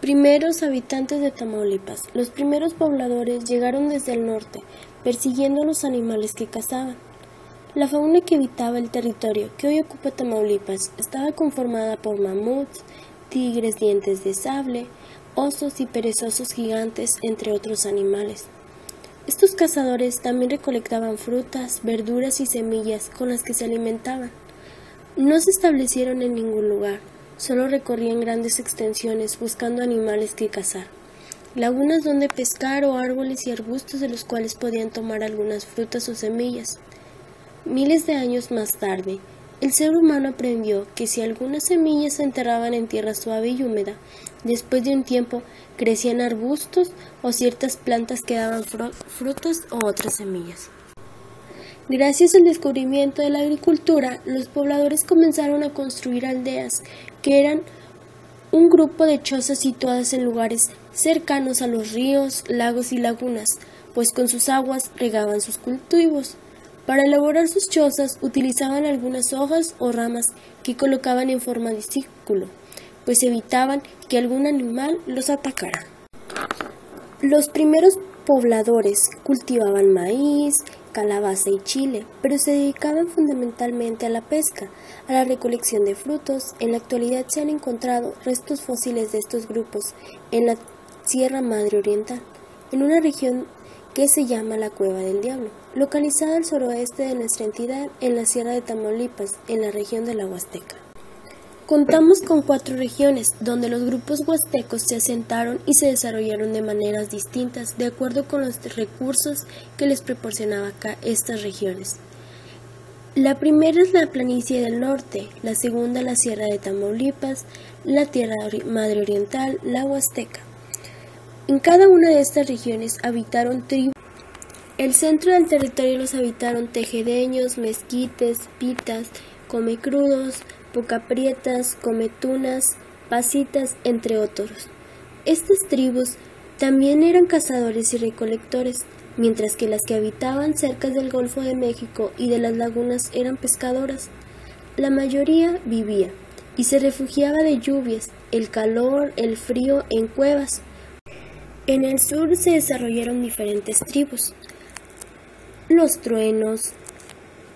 Primeros habitantes de Tamaulipas. Los primeros pobladores llegaron desde el norte, persiguiendo a los animales que cazaban. La fauna que habitaba el territorio que hoy ocupa Tamaulipas estaba conformada por mamuts, tigres dientes de sable, osos y perezosos gigantes, entre otros animales. Estos cazadores también recolectaban frutas, verduras y semillas con las que se alimentaban. No se establecieron en ningún lugar, solo recorrían grandes extensiones buscando animales que cazar, lagunas donde pescar o árboles y arbustos de los cuales podían tomar algunas frutas o semillas. Miles de años más tarde, el ser humano aprendió que si algunas semillas se enterraban en tierra suave y húmeda, después de un tiempo crecían arbustos o ciertas plantas que daban frutos o otras semillas. Gracias al descubrimiento de la agricultura, los pobladores comenzaron a construir aldeas, que eran un grupo de chozas situadas en lugares cercanos a los ríos, lagos y lagunas, pues con sus aguas regaban sus cultivos. Para elaborar sus chozas utilizaban algunas hojas o ramas que colocaban en forma de círculo, pues evitaban que algún animal los atacara. Los primeros pobladores cultivaban maíz, calabaza y chile, pero se dedicaban fundamentalmente a la pesca, a la recolección de frutos. En la actualidad se han encontrado restos fósiles de estos grupos en la Sierra Madre Oriental, en una región que se llama la Cueva del Diablo, localizada al suroeste de nuestra entidad, en la Sierra de Tamaulipas, en la región de la Huasteca. Contamos con 4 regiones, donde los grupos huastecos se asentaron y se desarrollaron de maneras distintas, de acuerdo con los recursos que les proporcionaban estas regiones. La primera es la planicie del norte, la segunda la Sierra de Tamaulipas, la Tierra Madre Oriental, la Huasteca. En cada una de estas regiones habitaron tribus. El centro del territorio los habitaron tejedeños, mezquites, pitas, comecrudos, pocaprietas, cometunas, pasitas, entre otros. Estas tribus también eran cazadores y recolectores, mientras que las que habitaban cerca del Golfo de México y de las lagunas eran pescadoras. La mayoría vivía y se refugiaba de lluvias, el calor, el frío en cuevas. En el sur se desarrollaron diferentes tribus: los truenos,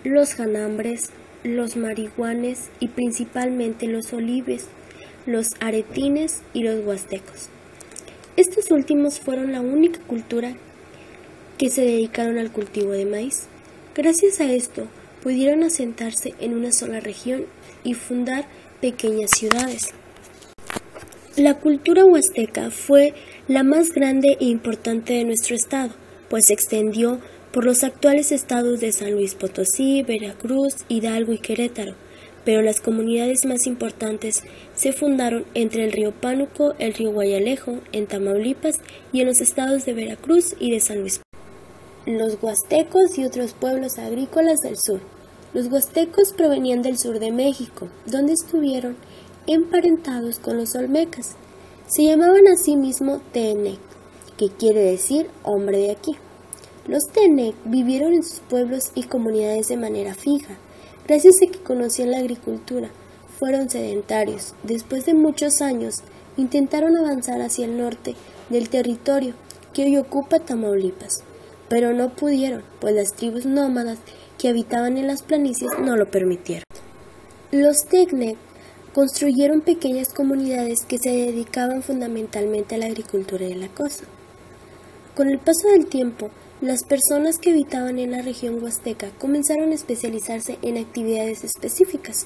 los janambres, los marihuanes y principalmente los olives, los aretines y los huastecos. Estos últimos fueron la única cultura que se dedicaron al cultivo de maíz. Gracias a esto pudieron asentarse en una sola región y fundar pequeñas ciudades. La cultura huasteca fue la más grande e importante de nuestro estado, pues se extendió por los actuales estados de San Luis Potosí, Veracruz, Hidalgo y Querétaro, pero las comunidades más importantes se fundaron entre el río Pánuco, el río Guayalejo, en Tamaulipas y en los estados de Veracruz y de San Luis. Los huastecos y otros pueblos agrícolas del sur. Los huastecos provenían del sur de México, donde estuvieron emparentados con los olmecas. Se llamaban a sí mismos Tenec, que quiere decir hombre de aquí. Los Tenec vivieron en sus pueblos y comunidades de manera fija, gracias a que conocían la agricultura. Fueron sedentarios. Después de muchos años, intentaron avanzar hacia el norte del territorio que hoy ocupa Tamaulipas, pero no pudieron, pues las tribus nómadas que habitaban en las planicies no lo permitieron. Los Tenec construyeron pequeñas comunidades que se dedicaban fundamentalmente a la agricultura y la caza. Con el paso del tiempo, las personas que habitaban en la región huasteca comenzaron a especializarse en actividades específicas.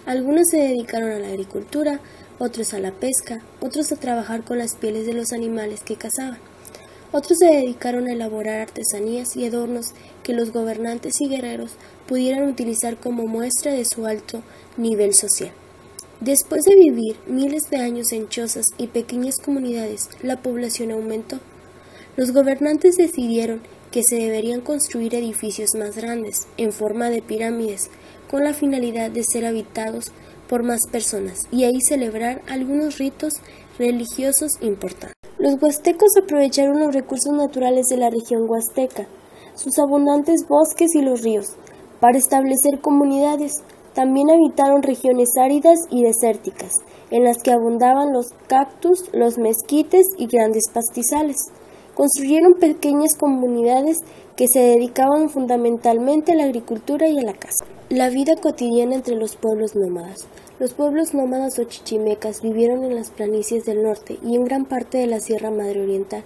Algunos se dedicaron a la agricultura, otros a la pesca, otros a trabajar con las pieles de los animales que cazaban. Otros se dedicaron a elaborar artesanías y adornos que los gobernantes y guerreros pudieran utilizar como muestra de su alto nivel social. Después de vivir miles de años en chozas y pequeñas comunidades, la población aumentó. Los gobernantes decidieron que se deberían construir edificios más grandes, en forma de pirámides, con la finalidad de ser habitados por más personas y ahí celebrar algunos ritos religiosos importantes. Los huastecos aprovecharon los recursos naturales de la región huasteca, sus abundantes bosques y los ríos, para establecer comunidades. También habitaron regiones áridas y desérticas, en las que abundaban los cactus, los mezquites y grandes pastizales. Construyeron pequeñas comunidades que se dedicaban fundamentalmente a la agricultura y a la caza. La vida cotidiana entre los pueblos nómadas. Los pueblos nómadas o chichimecas vivieron en las planicies del norte y en gran parte de la Sierra Madre Oriental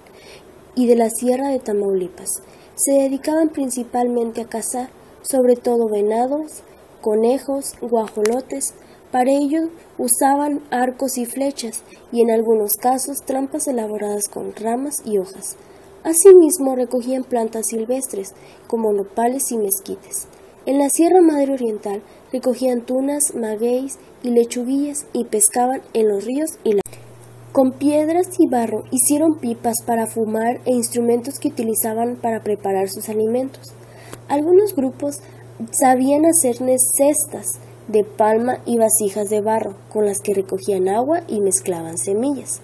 y de la Sierra de Tamaulipas. Se dedicaban principalmente a cazar, sobre todo venados, conejos, guajolotes. Para ello usaban arcos y flechas y en algunos casos trampas elaboradas con ramas y hojas. Asimismo recogían plantas silvestres como nopales y mezquites. En la Sierra Madre Oriental recogían tunas, magueyes y lechuguillas y pescaban en los ríos y lagos. Con piedras y barro hicieron pipas para fumar e instrumentos que utilizaban para preparar sus alimentos. Algunos grupos sabían hacer cestas de palma y vasijas de barro con las que recogían agua y mezclaban semillas.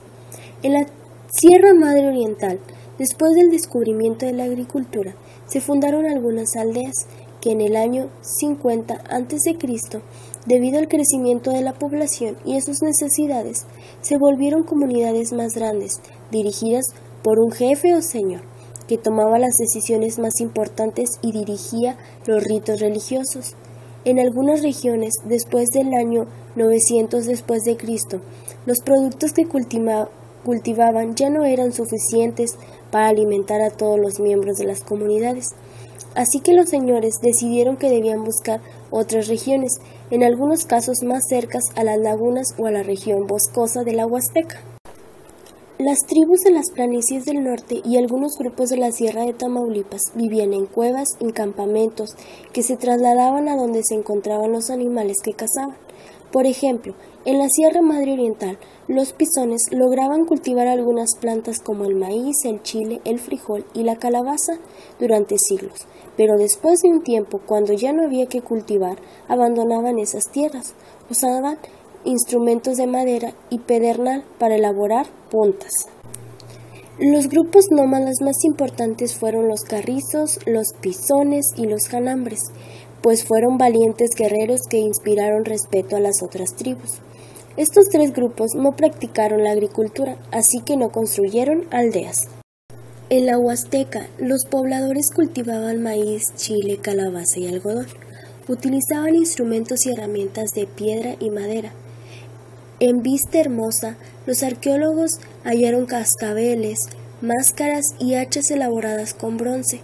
En la Sierra Madre Oriental, después del descubrimiento de la agricultura, se fundaron algunas aldeas que en el año 50 a.C., debido al crecimiento de la población y a sus necesidades, se volvieron comunidades más grandes, dirigidas por un jefe o señor, que tomaba las decisiones más importantes y dirigía los ritos religiosos. En algunas regiones, después del año 900 después de Cristo, los productos que cultivaban ya no eran suficientes para alimentar a todos los miembros de las comunidades. Así que los señores decidieron que debían buscar otras regiones, en algunos casos más cercas a las lagunas o a la región boscosa de la Huasteca. Las tribus de las planicies del norte y algunos grupos de la Sierra de Tamaulipas vivían en cuevas, en campamentos, que se trasladaban a donde se encontraban los animales que cazaban. Por ejemplo, en la Sierra Madre Oriental, los pisones lograban cultivar algunas plantas como el maíz, el chile, el frijol y la calabaza durante siglos, pero después de un tiempo, cuando ya no había que cultivar, abandonaban esas tierras, usaban instrumentos de madera y pedernal para elaborar puntas. Los grupos nómadas más importantes fueron los carrizos, los pisones y los janambres, pues fueron valientes guerreros que inspiraron respeto a las otras tribus. Estos tres grupos no practicaron la agricultura, así que no construyeron aldeas. En la Huasteca, los pobladores cultivaban maíz, chile, calabaza y algodón. Utilizaban instrumentos y herramientas de piedra y madera. En Vista Hermosa, los arqueólogos hallaron cascabeles, máscaras y hachas elaboradas con bronce.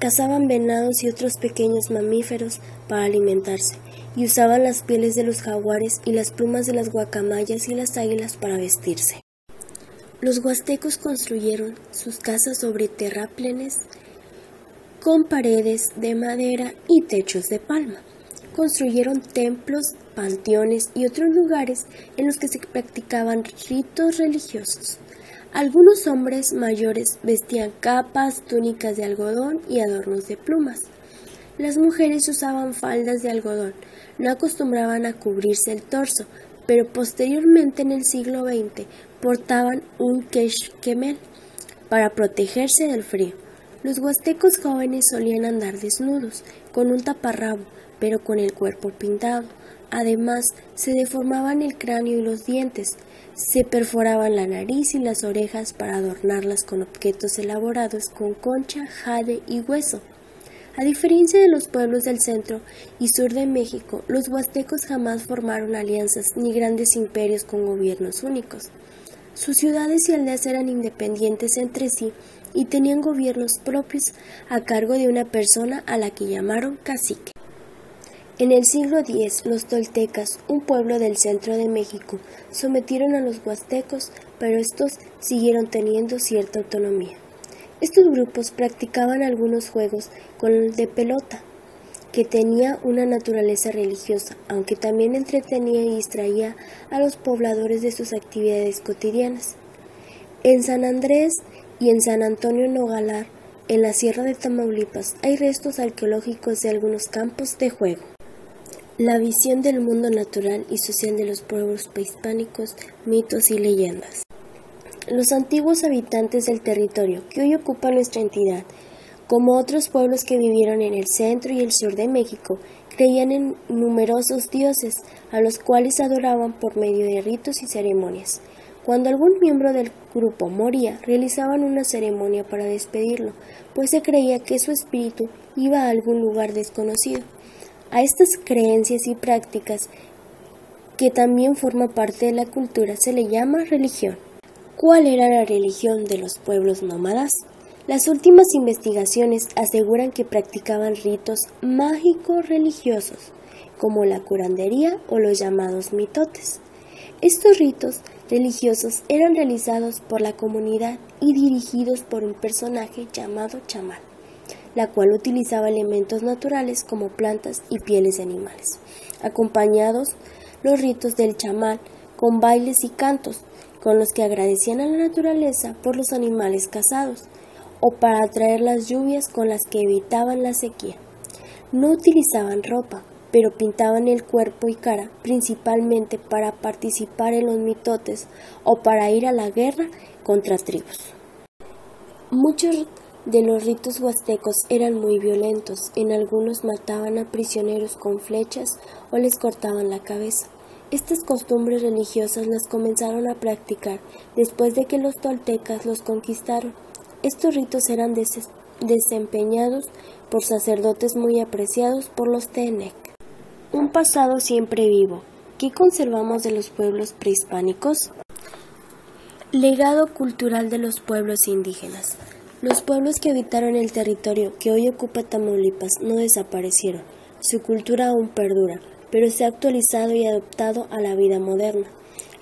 Cazaban venados y otros pequeños mamíferos para alimentarse, y usaban las pieles de los jaguares y las plumas de las guacamayas y las águilas para vestirse. Los huastecos construyeron sus casas sobre terraplenes con paredes de madera y techos de palma. Construyeron templos, panteones y otros lugares en los que se practicaban ritos religiosos. Algunos hombres mayores vestían capas, túnicas de algodón y adornos de plumas. Las mujeres usaban faldas de algodón, no acostumbraban a cubrirse el torso, pero posteriormente en el siglo XX portaban un quechquemel para protegerse del frío. Los huastecos jóvenes solían andar desnudos, con un taparrabo, pero con el cuerpo pintado. Además, se deformaban el cráneo y los dientes, se perforaban la nariz y las orejas para adornarlas con objetos elaborados con concha, jade y hueso. A diferencia de los pueblos del centro y sur de México, los huastecos jamás formaron alianzas ni grandes imperios con gobiernos únicos. Sus ciudades y aldeas eran independientes entre sí y tenían gobiernos propios a cargo de una persona a la que llamaron cacique. En el siglo X, los toltecas, un pueblo del centro de México, sometieron a los huastecos, pero estos siguieron teniendo cierta autonomía. Estos grupos practicaban algunos juegos con el de pelota, que tenía una naturaleza religiosa, aunque también entretenía y distraía a los pobladores de sus actividades cotidianas. En San Andrés y en San Antonio Nogalar, en la Sierra de Tamaulipas, hay restos arqueológicos de algunos campos de juego. La visión del mundo natural y social de los pueblos prehispánicos, mitos y leyendas. Los antiguos habitantes del territorio que hoy ocupa nuestra entidad, como otros pueblos que vivieron en el centro y el sur de México, creían en numerosos dioses, a los cuales adoraban por medio de ritos y ceremonias. Cuando algún miembro del grupo moría, realizaban una ceremonia para despedirlo, pues se creía que su espíritu iba a algún lugar desconocido. A estas creencias y prácticas, que también forma parte de la cultura, se le llama religión. ¿Cuál era la religión de los pueblos nómadas? Las últimas investigaciones aseguran que practicaban ritos mágicos religiosos, como la curandería o los llamados mitotes. Estos ritos religiosos eran realizados por la comunidad y dirigidos por un personaje llamado chamán, la cual utilizaba elementos naturales como plantas y pieles de animales, acompañados los ritos del chamán con bailes y cantos, con los que agradecían a la naturaleza por los animales cazados, o para atraer las lluvias con las que evitaban la sequía. No utilizaban ropa, pero pintaban el cuerpo y cara principalmente para participar en los mitotes o para ir a la guerra contra tribus. Muchos de los ritos huastecos eran muy violentos. En algunos mataban a prisioneros con flechas o les cortaban la cabeza. Estas costumbres religiosas las comenzaron a practicar después de que los toltecas los conquistaron. Estos ritos eran desempeñados por sacerdotes muy apreciados por los Tenec. Un pasado siempre vivo. ¿Qué conservamos de los pueblos prehispánicos? Legado cultural de los pueblos indígenas. Los pueblos que habitaron el territorio que hoy ocupa Tamaulipas no desaparecieron. Su cultura aún perdura, pero se ha actualizado y adaptado a la vida moderna.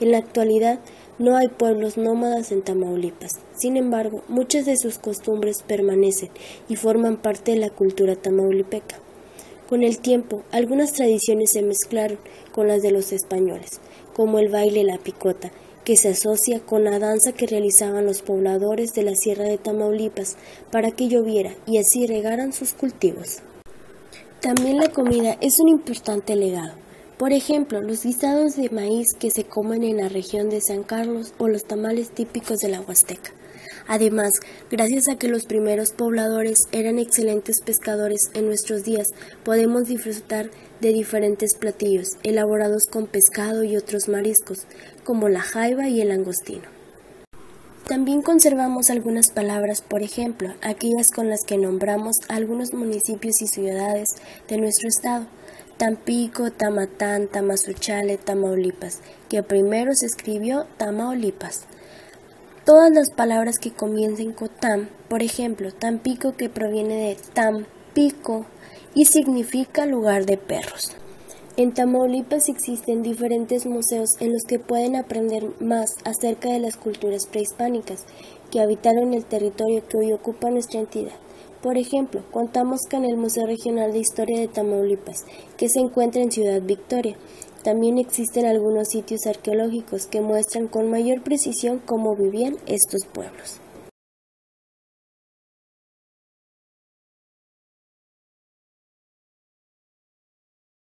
En la actualidad, no hay pueblos nómadas en Tamaulipas. Sin embargo, muchas de sus costumbres permanecen y forman parte de la cultura tamaulipeca. Con el tiempo, algunas tradiciones se mezclaron con las de los españoles, como el baile la picota, que se asocia con la danza que realizaban los pobladores de la Sierra de Tamaulipas para que lloviera y así regaran sus cultivos. También la comida es un importante legado. Por ejemplo, los guisados de maíz que se comen en la región de San Carlos o los tamales típicos de la Huasteca. Además, gracias a que los primeros pobladores eran excelentes pescadores, en nuestros días podemos disfrutar de diferentes platillos elaborados con pescado y otros mariscos, como la jaiba y el langostino. También conservamos algunas palabras, por ejemplo, aquellas con las que nombramos algunos municipios y ciudades de nuestro estado: Tampico, Tamatán, Tamazunchale, Tamaulipas, que primero se escribió Tamaulipas. Todas las palabras que comiencen con tam, por ejemplo, Tampico, que proviene de Tampico y significa lugar de perros. En Tamaulipas existen diferentes museos en los que pueden aprender más acerca de las culturas prehispánicas que habitaron el territorio que hoy ocupa nuestra entidad. Por ejemplo, contamos con el Museo Regional de Historia de Tamaulipas, que se encuentra en Ciudad Victoria. También existen algunos sitios arqueológicos que muestran con mayor precisión cómo vivían estos pueblos.